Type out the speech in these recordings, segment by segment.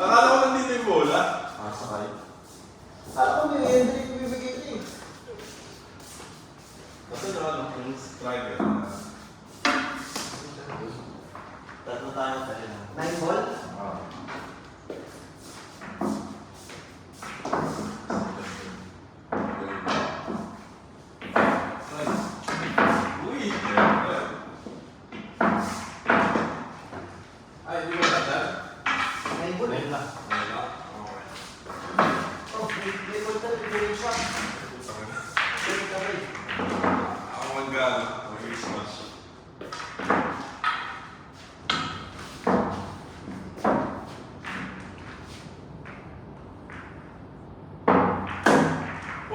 Akala ko nandito yung bola. Sakay. Alam ko ni Hendrik bibigay niya eh. Kasi na yung striker. Tatlo tayo tayo na. 9 ball? Uy! Ay, di ba natin? 9 ball? Ngayon lang. Wala. Oh, may ball tayo. May shot. May kamay. Ako mag-gano. Mag-smash.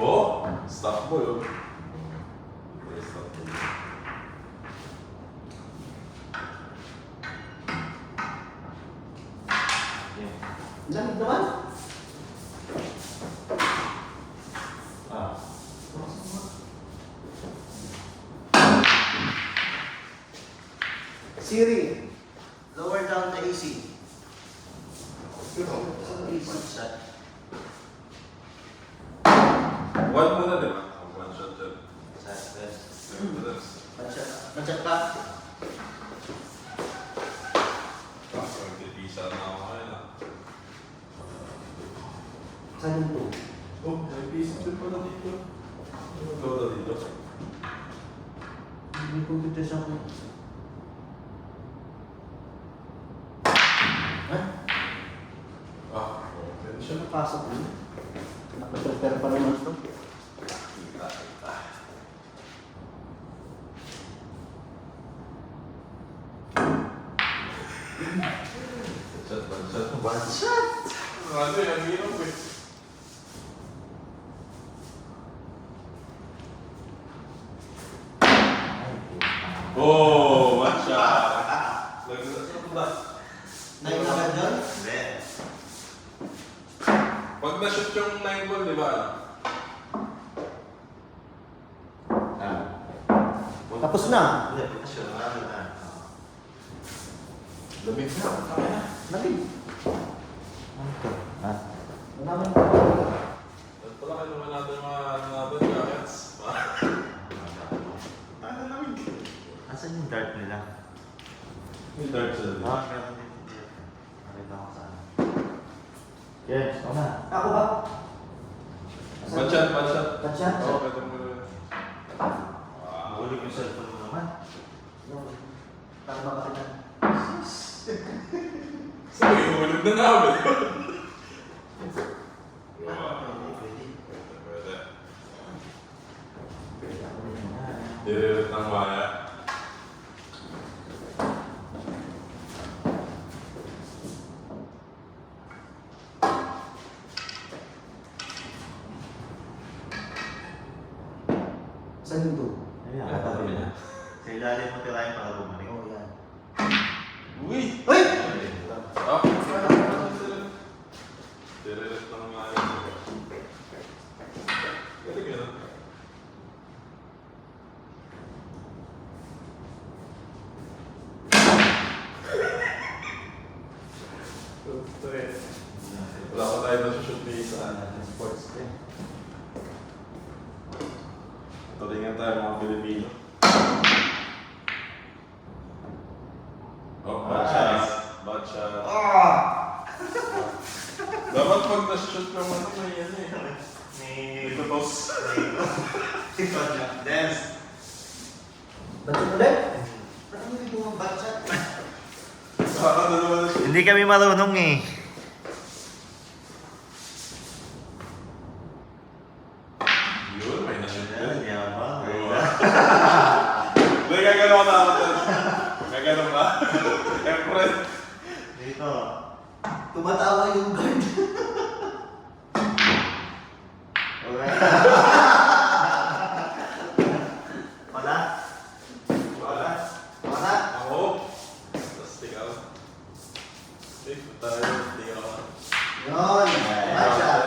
Oh! Stop ball, oh. Okay, stop ball. Lamig naman. Ah. Siri. Lower down the AC. One shot. One muna, di ba? One shot dyan. Panchat ka. Magpipisa na ako ngayon, ah. Saan yung two? Oh, may pisa din pala dito. Ano loda dito? May computer siya ko. Ha? Ah, okay siya. Napasok mo. Nakaprepare pa naman ito. Kita, kita. Bansat, bansat. Bansat! Ano yan, hirap eh. Oh, matcha. Saan ba? Nine na ba dyan? Hindi. Pag na-shoot yung 9 ball, di ba? Tapos na. Hindi, sure. Marami na. Lamig na, kaya na. Lamig. Ano to? Ha? Marami. Ba't pala kayo naman natin mga jackets? Ano lamig? Asan yung dart nila? May dark sila dito. Meron din. Nakita ko saan. Yes, ako na. Ako ba? Bansat, bansat. Panchat? Oo, pwede mo rin. Mahulog yung cellphone mo naman. Tama ba kita? So, ihulog na namin. Pwede. Pwede. Ako din na. Diririt ng waya. Saan yung two? Ayun, katabi na. Sa ilalim mo tirahin para bumalik. Oo, yan. Uy! Uy! Ah, diririt ng waya. Galing yun. Wala pa tayo na-shoot ni isa. Sports din. Tulingan tayo mga Pilipino. Oh, bad shot. Bad shot. Dapat pag na-shoot ng ano, may yan eh. May tutos. Dance. Ba't yung ulit? Ba't hindi mo mga banchat? Baka dalawa na shoot. Hindi kami marunong eh. Yun, may na-shoot Yan, yun. yaman. Hindi, gagano ka na ako dyan. Gagano ka. Siyempre. Dito. Tumatawa yung guard. Okay. Wala? Wala. Wala. Ako. Tapos ikaw. Ikaw tayo. Ikaw. Yun. Banchat.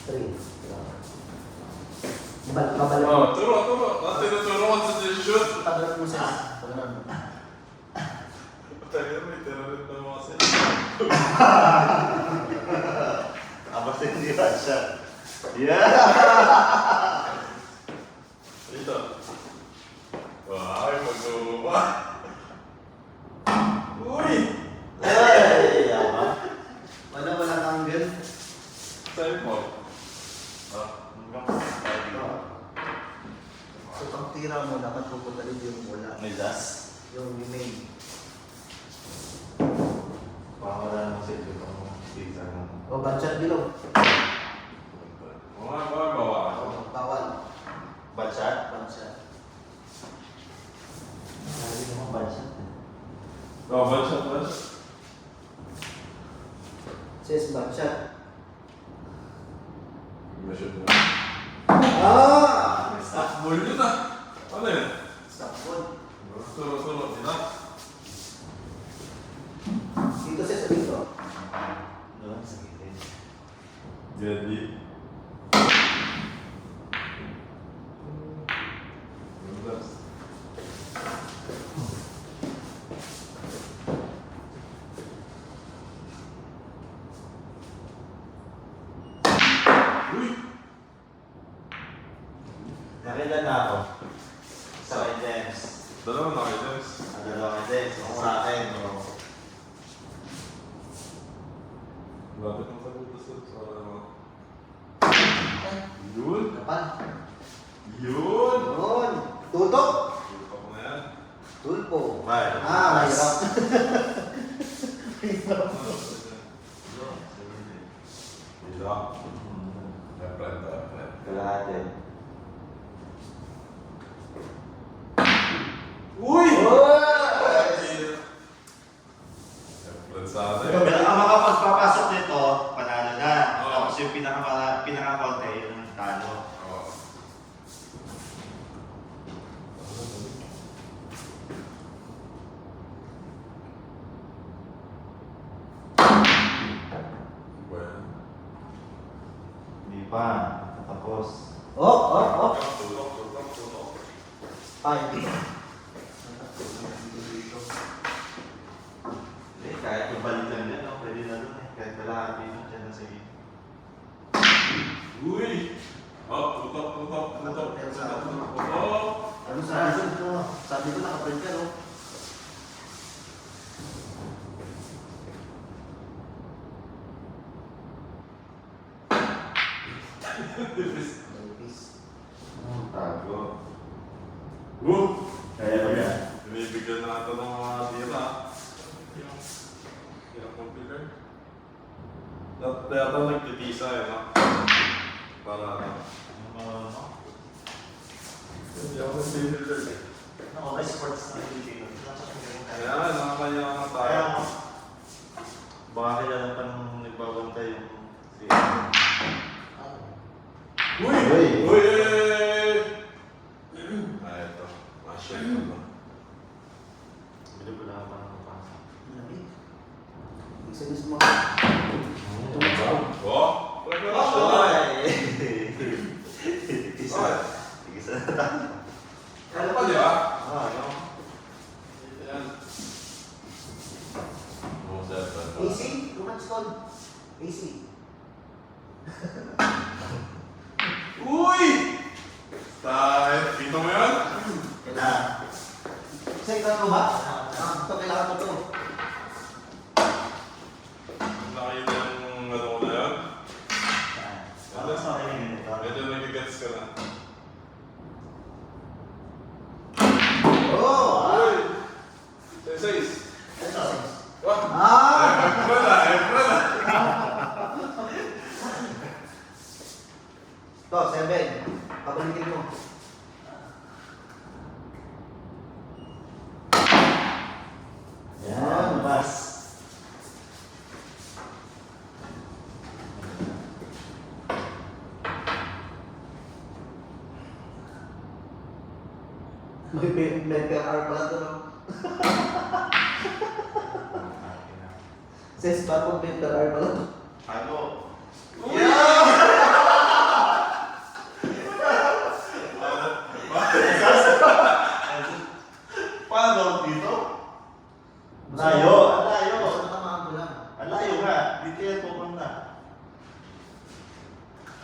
Three. Babalik. Oh, turo, turo. Tinuturo ko sa shoot. Paglalat mo sa isa. Paglalat mo. Tayo, may tiralit na mga sila. Basta hindi ba siya? Yeah! Dito. Wow, mag-uwa. Uy! Ay! Yaman. Wala kang girl. Sa'yo mo. So, pag tira mo, dapat pupunta rin yung bola. May das. Yung remain. Baka wala namang sa ito itong pizza mo. O, bansat below. Mga bawa. Bawal. Bansat? Bansat. Sabi naman bansat. Oh, bansat. Says bansat. Measure mo. Ah! Stop ball yun ah. Ano yun? Stop ball. Suro-suro din ah. Dito says dito. Doon sa gilid. Jadi. Uy! Nakita na ako. Sa kay James. Dalawa na kayo, James. Ang dalawa kay James. Ako sa akin. Lapit mo sa butas sa Yun! Kapan? Yun! Yun. Tutok. Tulpa ko na yan. Tulpo. Bye. Ah, mahirap. Bila. Left. Kalahati. Uy! Uy! Left sa atin. Pero ang makapagpapasok nito, panalo na. Oo. Tapos yung pinaka-konti, yung talo. Oo. Bueno. Hindi pa. Tapos. Oh. Tutok. Ay, dito. Eh, kahit ibalik lang yan, no? Pwede na dun eh. Kahit kalahati nun, dyan na sa gilid. Uy! Oh, tutok. Oh! Ano sabi ko? Sabi ko nakaprint ka, no? Tago. Kaya ba yan? Binibigyan na ito ng mga tira. Yung computer. Kaya ito nagtitisa eh, no? Para ano. Hindi ako nag-builder eh. Ako may sports na Pilipino. Kaya nakakaya na tayo. Kaya mo. Baka kailangan pa nung nagbabantay yung Uy! Ay, ito. Masya ito. Bilo ko lang pa ng pasok. Isa mo. Oh! Preparation na eh! Isa na tayo. Ano pa, di ba? Ano? Yan. Oh, seven. AC? Too much call. AC. Uy! Tayo. Dito mo yan? Kailangan. Second ko ba? Ito kailangan ko to. Nakita yung ano ko na yan? Ano sa akin yun ito? Medyo nag-gets ka na. Oh! Uy! Says. Ito. Wah! Ah! Efra na! Ito, 7. Pabulitin mo. Yan, mas. May PRR pala to, no? Says bagong may PRR pala to. Ano? Paano dito? Layo! Ang layo! Basta natamaan ko lang. Ang layo nga! Dito yan pupunta.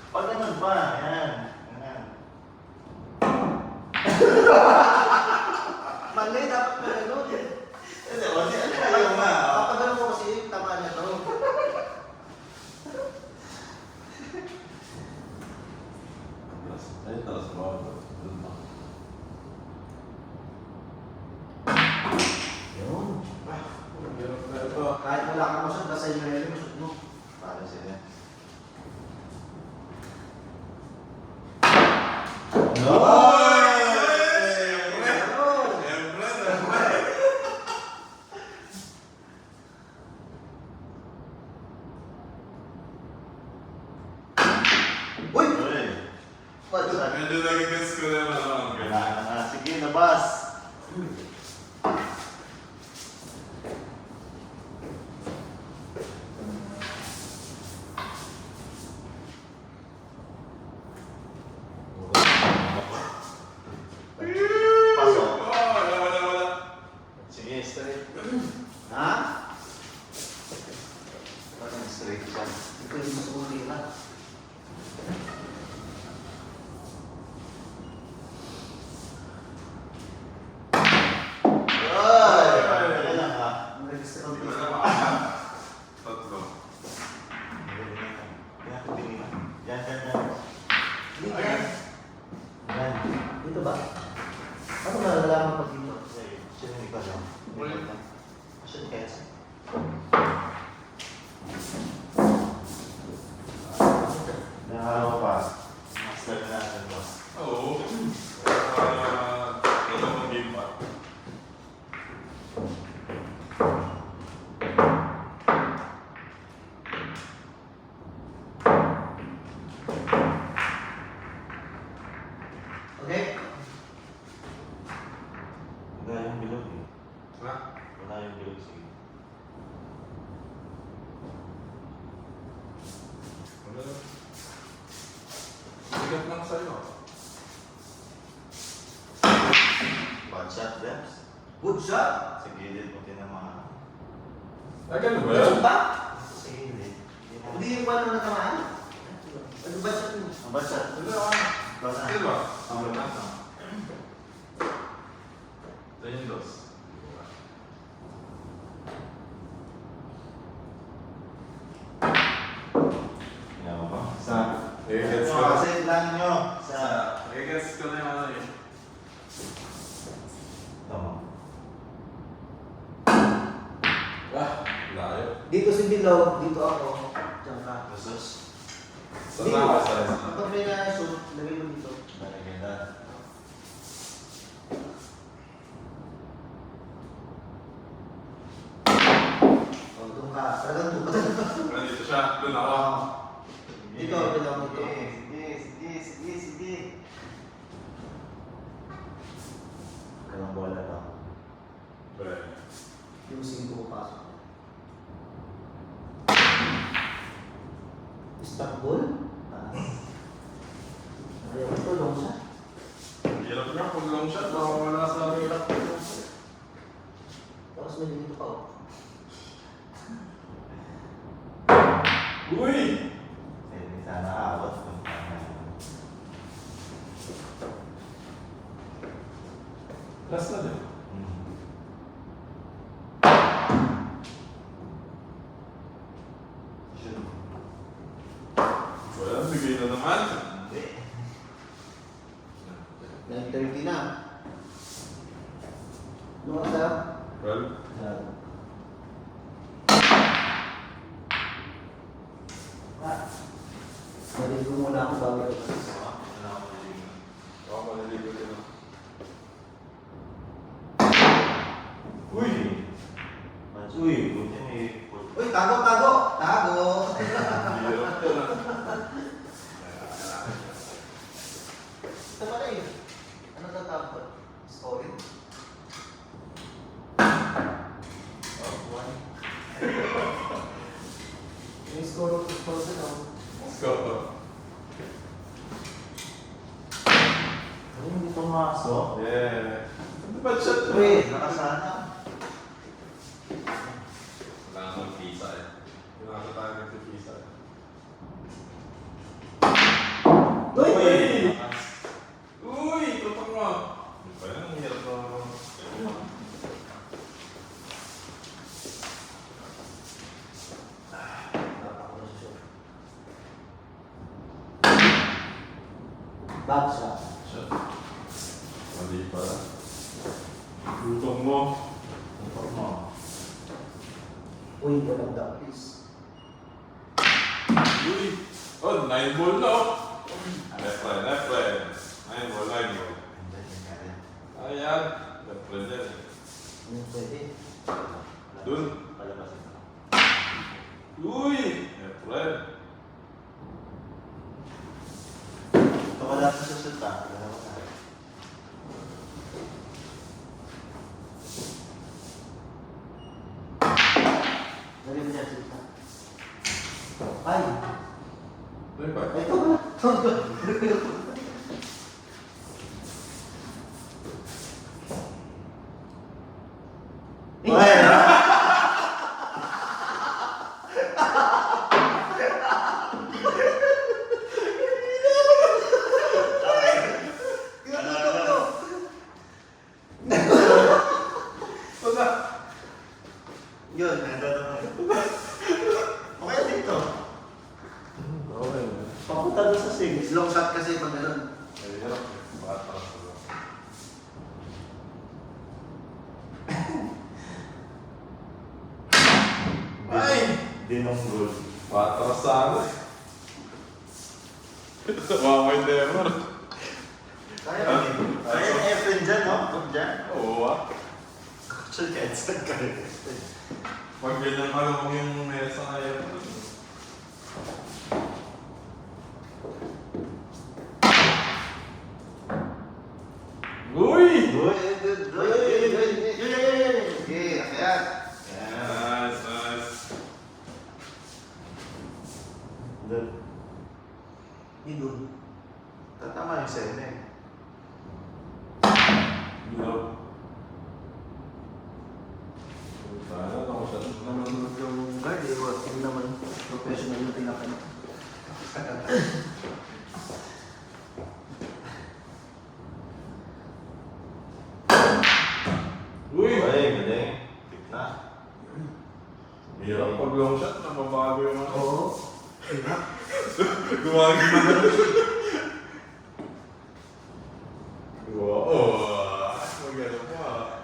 Pag ganun pa, yan. Yan. Mali, dapat mo ganun. Hindi, o di, ang layo nga. Kapag ganun mo kasi, tama niya to. Ayun, talas mo. Yun. Ang hirap na ito. Kahit wala kang masod, basta yung relo mo, shoot mo. Para sila. Uy! Uy! What? Medyo nag-guess ko na naman ang Kailangan na. Sige, labas! Pasok. Wala. Sige, straight. Ha? Parang straight siya. Ito yung mas uli na. Ay! Ay lang ha. Ang register Hindi ko ko dito. na makakap. Tatlo. Yan, tingin. Yan, yan, yan. Dito. Ayan. Yan. Dito ba? Ano nalalaman pag dito? Sige, sino ikaw lang? Wala. Sino kaya sa? Nakaraw pa. Master na natin to. Oo. Dalawang game pa. Okay? Wala yung bilog eh. Ha? Wala yung bilog sige. Wala. Sigat lang sa'yo. Bad shot, Dems. Good shot! Sa gilid mo tinamaan. Ay, ganun ba Good yan? shot ba? Sa gilid. Hindi yung paano natamaan? Ano ba shot mo? Ang bad shot. Wala ka. Bad shot. Ano ba? Ang bad shot. Ito yung dos. Yan mo ba? Sa? Gets ko. Kasi lang nyo. Sa... Gets ko na yung ano eh. Tama. Ah, layo. Dito si Bilog, dito ako. Diyan ka. Sus. Saan na ako sa Kapag may na-shoot, lagay mo dito. Nalagay na. O, doon ka. Talagang doon ka. Nandito siya. Doon ako. Dito, Bilog, dito. Sige. Kalang bola to. Pre. Yung 5 pasok. Istanbul? Ayaw ko long shot. Hirap na pag long shot. Baka wala sa hirap. Tapos may dito pa oh. Uy! Hindi sana aabot kung Last na din. Wala, bigay na naman. Hindi. 9:30 na. Ano ka sa? Well, Naligo muna ako bago ito. ako maliligo din ako. Uy! Uy, buti may... Uy, tago, tago! Tago! Hirap ka na. Ito pala eh. Ano ka tago? Story? Yung score of the Let's go. Ay, hindi pumasok. Yeah. Ano ba shot mo? Uy, Nakasana. Shot. Shot. Mali pala. Lutong mo. Motor mo. Uy, walang duck, please. Uy! Oh, 9 ball na oh! Left line. 9 ball. Ayan. Left line yan eh. Pwede. Dun. Palabasin mo. Uy! Left line. Ito ka lang sa susunod ha. Dalawa na. Dali mo dyan, silta. Ay! Ay ba? Ay, ito ba? Uy! Yun. Okay dito. Okay. Papunta doon sa six. Long shot kasi pag ganun. Ay, hirap. Bata ka sa lang. Ay! Dinunggol. Patras sa ano eh. Mamay Demar. Kaya yung Efren dyan, no? Huwag dyan. Oo ah. Actually, kahit saan ka rin. Pag ganyan malumang yung mesa ngayon. Uy! Okay, akyat. Nice, nice. Doon. Idun. Tatama yung sene. Ilaw. Sana ako siya naman Yung guard, eh, hindi naman professional yung tinakanap. Uy! Galing. Gitna. Hirap pag long shot, nababago yung ano. Oo. Hirap. Gumagimana. Wow! Magano mo ah.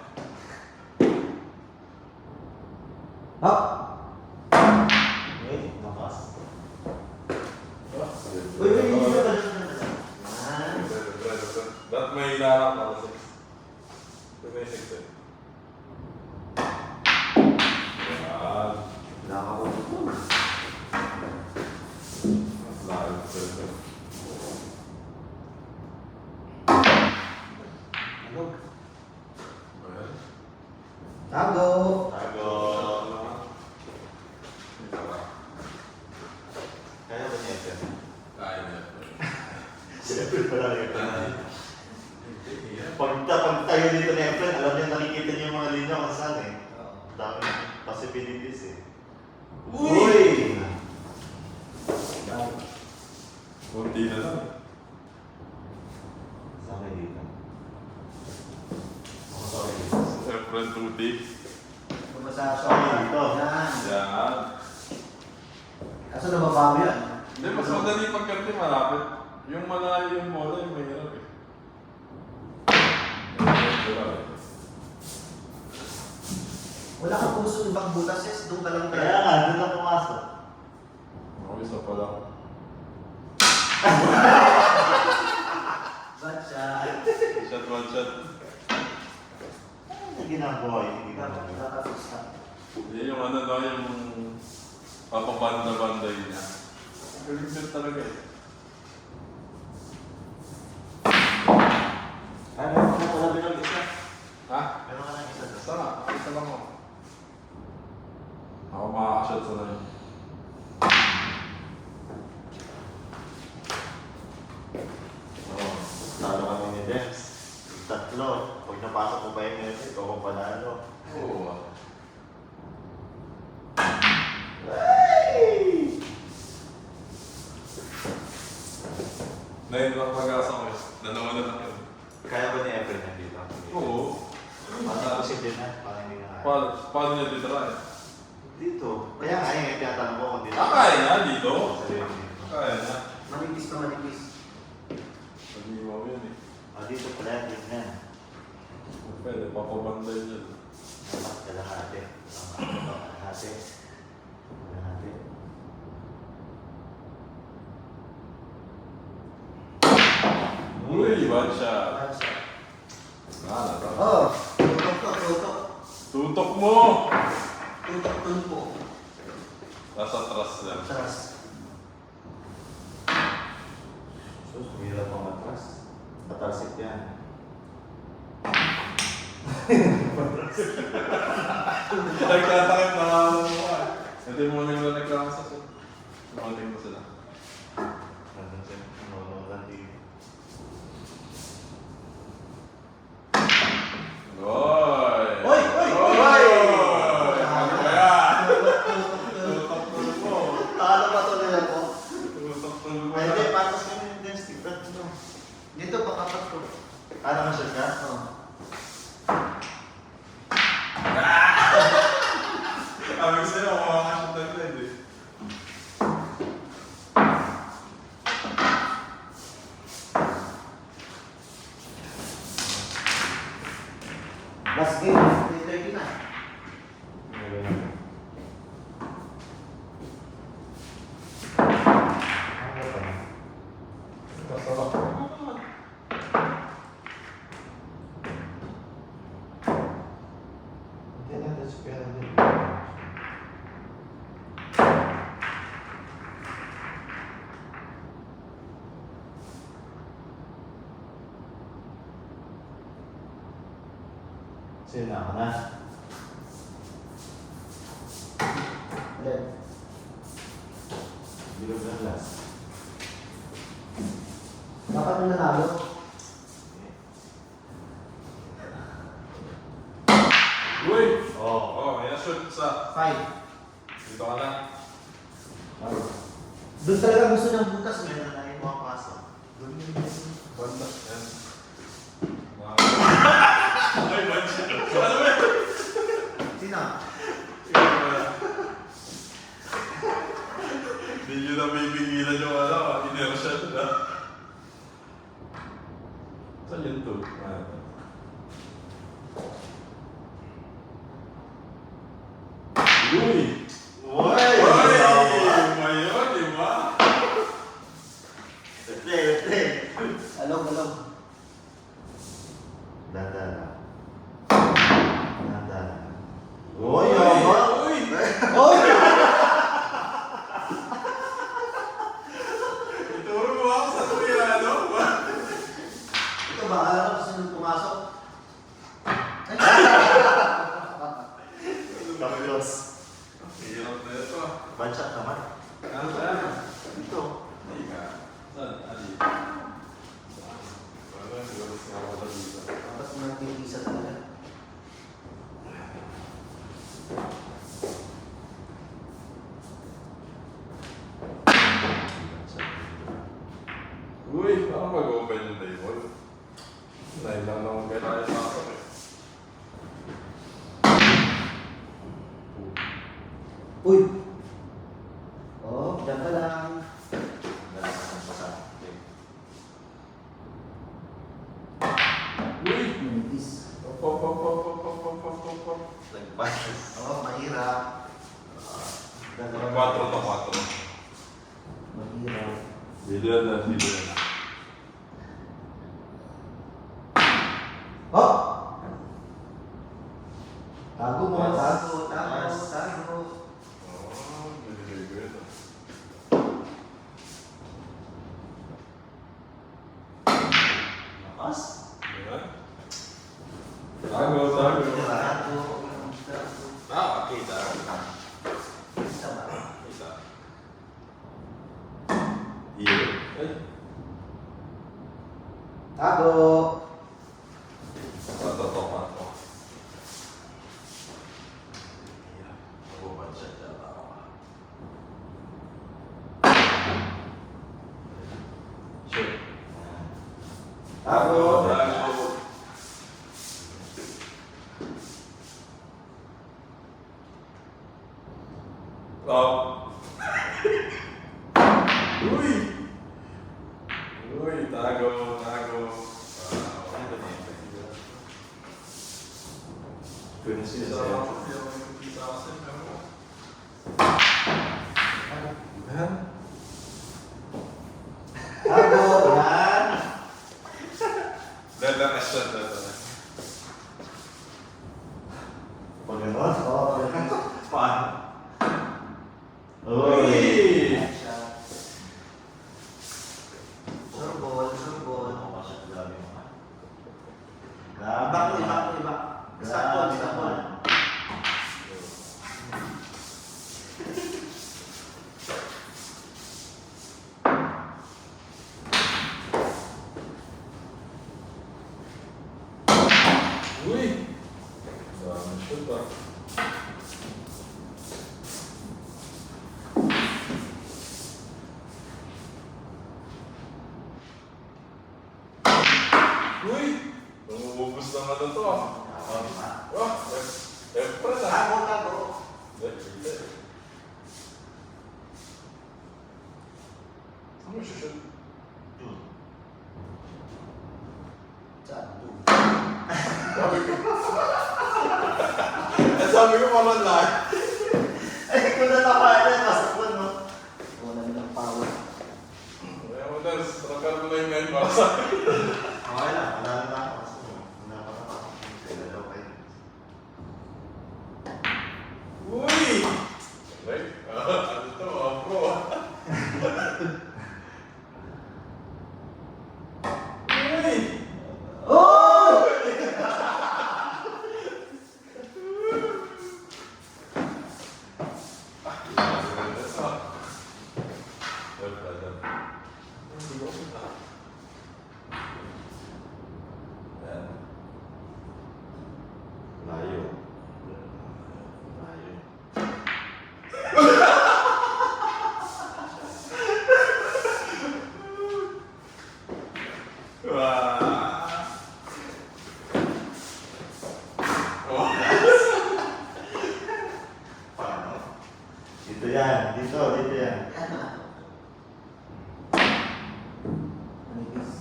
Hop! Uy, nakas. Uy, uy, uy, uy, uy. Dapat may hilarap para 6. Ito may 6 eh. Yan. Nakakapagod. Mas lahat ito. Alog. Ayan. Tago! Tago. Kaya ba niya ito? Kaya niya. Siyempre pala rin ito. Pag tayo dito ni Efren, alam niya nakikita niyo yung mga linya kung saan eh. Dami possibilities eh. Uy! Tago. Kunti na lang. Saan kayo dito? Ako sa akin dito. Efren Tuti. Bumasasa. Ay, dito. Yan. Yan. Kaso nababago yan. Hindi, mas madali pagkanti malapit. Yung malayo yung bola, yung mahirap eh. Wala kang puso ibang butas, yes. Doon ka lang Kaya nga, doon na pumasok. Ako isa pa lang. Bad shot. Shot, one shot. Ano ginagawa yun? Hindi ginagawa. Tatapos ka. Hindi, yung ano daw, yung papabanda-banday niya. Galing din talaga eh. Ay, meron ka pala bilang isa. Ha? Meron ka lang isa doon. Basta nga, isa lang ako. Ako makakashot sa na yun. Oo. Talo kami ni Dems. Tatlo. Pag napasok ko pa yung net, ikaw kung panalo. Oo. Hey! Ngayon lang pag-asa ko eh. Dalawa na lang yun. Kaya ba ni Efren yan dito? Oo. Parang posible na. Parang hindi na kaya. Paano niya ditry? Dito. Kaya nga yung tinatanong ko kung dito. Kaya niya dito. Sabi yung dito. Kaya niya. Manipis pa manipis. Pag-iwan Dito pala, dito na. Pwede, papabanday dyan. Dapat kalahati. Kalahati. Kalahati. Uy, bad shot. Bad shot. Natapos. Oh, tutok to, tutok. Tutok mo! Tutok tulpo. Nasa atras yan. Atras. Sus, mahirap ang matras. Matalsik yan. Nagtatakip na nga mo ka. Hindi mo nang nagreklamo sa sila. Nakating mo sila. Nandun siya. Nanonood TV. Goy! Oy! Oy! Oy! Ano ba yan? Tutok Tutok mo. Talo pa to nila po. Tutok mo. Ay, hindi. Patas ka yung density. Ba't ito? Dito, pakapat ko. Nakashoot ka? Oh. Sabi sa'yo, makakashoot na rin eh. Last game, 3:30 na. Hindi natin sa pera din. Sino ako na? Ulit. Bilog ng glass. Dapat mo nanalo. Uy! Oo. Oh, may na-shoot sa... 5. Dito ka na. Doon talaga gusto niyang butas. Meron na yung pumapasok. Doon yung Banda. Yan. Ay, bad shot. Ano ba? Sino? Hindi nyo na may pigilan yung ano, inertia na. Saan yun to? Uy! Uy! Mayon, di ba? Wait. Alog, alog. Dadala. Dadala. Uy! Yama! Uy! Oh! Ituro mo ako sa Tuyano. Ito ba? Alam ko gusto niyang pumasok. Tapos. Hirap na ito. Banshot naman. Ano ba yan? Ito. Hindi ka. Saan? Ali. Wala, siguro sa ako dito. Dapat mo nagpipisa talaga. Uy, parang mag-open yung table. Dahil lang naman kaya tayo pasok eh. Uy! Oh, dyan ka lang. Nalakas ang pasa. Okay. Uy! Mantis. Op, op, op, op, op, op, op, op, op, op. Nagpass. Oo, mahirap. Quatro na quatro. Mahirap. Bilyan na, bilyan na. Oh! Tago mo, Yes. tago, tago, Yes. tago. Oh, binigay ko yun ah. Lakas. Ayan. Tago, tago. Tago. Ah, kita. Isa ba? Kita. Iyo. Ay. Tago. Patatok ako. Nabuban siya dyan ako. Sure. Tago. Tago. Uy! Uy, tago, tago. Isa sa'yo. ako, isa kasi. Ayan. Hago, yan. Dadanas siya, dadanas. Pag gano'n? Oo, yan. Paano? Uy! Yan siya. Surbol, surbol. Ano ka siya? Grabe mo ka. Iba ko, iba ko, iba. Sakol, sakol. Uy! Dami siya ba? Uy! Namububos ng ano to ah. Wah! Efren ah. Hago, hago. Hindi. Ano siya siya? Yun. Saan? Sabi ko. Sabi ko parang lahat. Ay, kung natapalan, masakot no? Wala nilang power. Kaya mo na, repair mo na yung ngayon para sa akin. Okay lang, manalo na ako. Kasi wala pa na ako. Kaya daw kayo. Uy! Like, ano to, pro ah. Uy! Oh! Layo. Layo. Paano? Dito yan. Dito yan. Yan na. Manipis.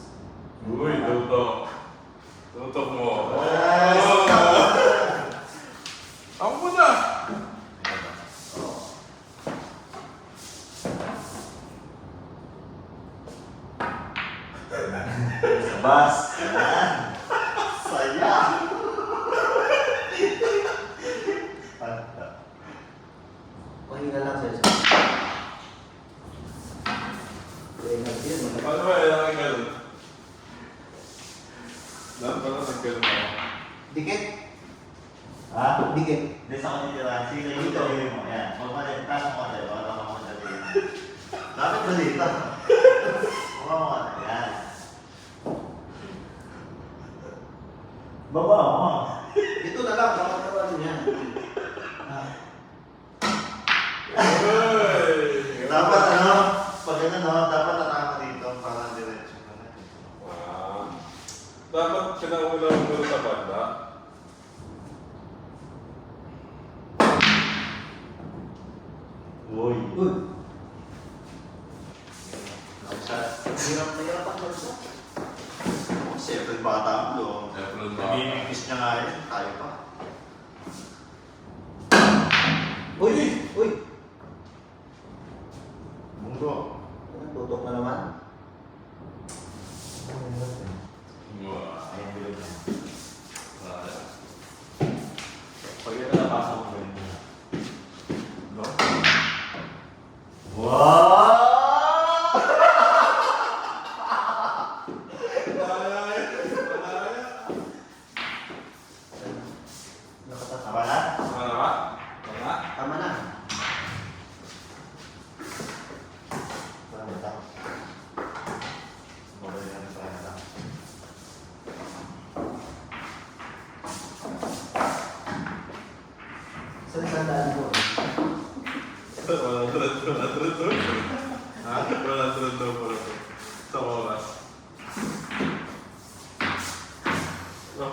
Uy, tutok. Tutok mo. Yes! Ako mo na! Bas. Yan. Saya. Pahinga lang sir. Energy yun. Paano ba yung nagkaroon? Lahat ba na nagkaroon ako? Dikit. Ha? Dikit. Hindi sa kanila. Sige, dito. Mo. Yan. Huwag pa rin. Taas mo ka tayo. Baka baka mo dati. Dapat ba dito? Baka mo ka tayo. Yan. Baba mo. Dito na lang. Baka naman yan. Uy! Dapat ano? Pag ano, dapat tatama dito para diretso ka na. Dapat kinauna mo muna sa banda. Uy. Uy. Shot. Hirap na hirap ang bulsa. Siyempre bata mo. Efren ba? Namimikis niya nga yun. Tayo pa. Uy! Uy! Munggo. Tutok na naman. Wow. Ayun bilog na. Kaya. Pag ito napasok mo rin. No? Wow! Tama na? Tama na ba? Tama? Tama na. Tama na. Mabay na sa kanila. Saan sandaan mo? Wala trend. Ha? Wala trend daw pala to. Sa oras. No?